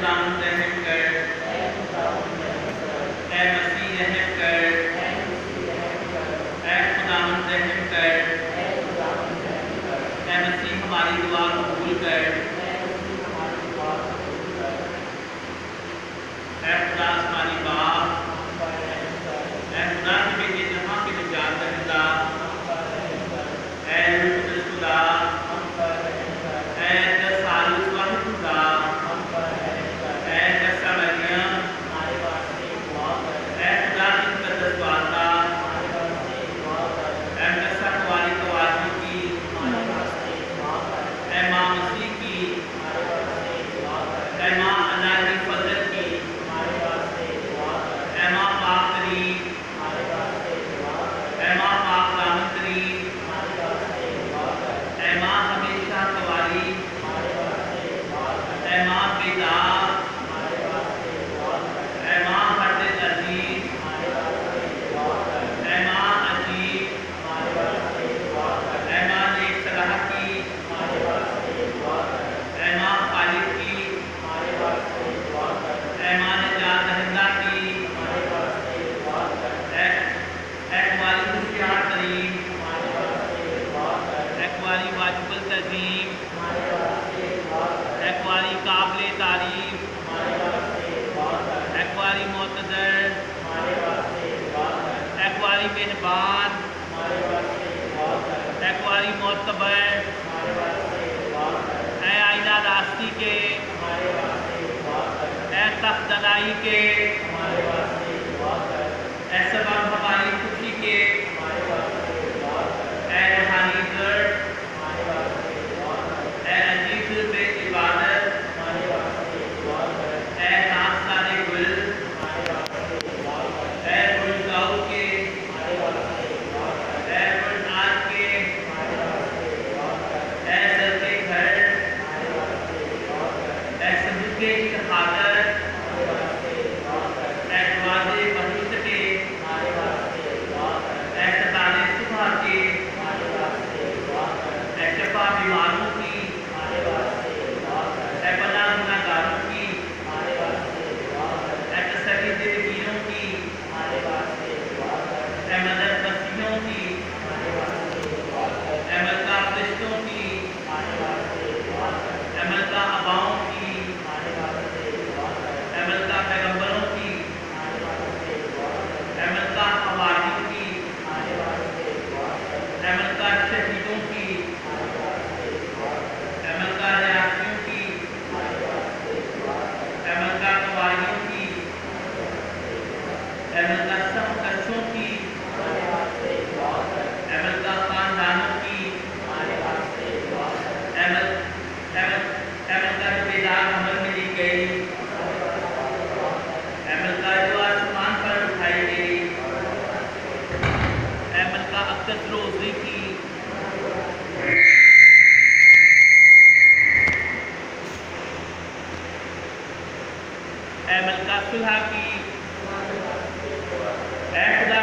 خداوند رحم کر، اے مسیح رحم کر، اے خداوند رحم کر، اے مسیح ہماری دعا قبول کر، اے خدا آسمانی باپ، اے خدا کے بیٹے جہاں کے نجات دہندہ، اے روح القدس خدا، اے ثالث واحد خدا، اے جیسا مریم، اے خدا کی مقدس والدہ، اے جیسا قوالی قوالیوں کی، اے ماں مسیح کی، اے ماں الہی فضل کی، اے ماں پاک ترین، اے ماں پاک دامن ترین، اے ماں ہمیشہ قوالی، اے ماں بیدار، اے ماں ہر دل عزیز، اے ماں عجیب، اے ماں نیک صلاح کی، اے ماں خالق کی، اے ماں نجات دہندہ کی، اے قوالی ہوشیار ترین، اے قوالی واجب التعظیم، اے قوالی قابل تعریف، اے قوالی معتذر، اے قوالی مہربان، اے قوالی معتبر، اے آئینہ راستی کے، اے تخت دلائی کے، اے سبب ہماری خوشی کے، اے روحانی درد، اے عجیب بے عبادت، اے ناصار گل، اے گلگاؤ کے، اے گلنار کے، اے در کے گھر، اے سمجھ کے شہادت، اے دروازے بہشت کے، اے ستارے صبح کے، اے شفا بیماروں کی، اے پناہ گنہگاروں کی، اے تسلی دلگیروں کی، اے مدد مسیحوں کی، اے ملکہ فرشتوں کی، اے ملکہ اباؤں کی، اے ملکہ پیغمبروں کی، اے ملکہ حواریوں کی، اے ملکہ شہیدوں کی، اے ملکہ ریاستیوں کی، اے ملکہ قوالیوں کی، اے ملکہ سب کچھوں کی، اے ملکہ خاندانوں کی، اے ملکہ جو بیدار عمل میں لی گئی، اے ملکہ جو آسمان پر اٹھائی گئی، اے ملکہ اقدس روزی کی، اے ملکہ صلح کی، اے خدا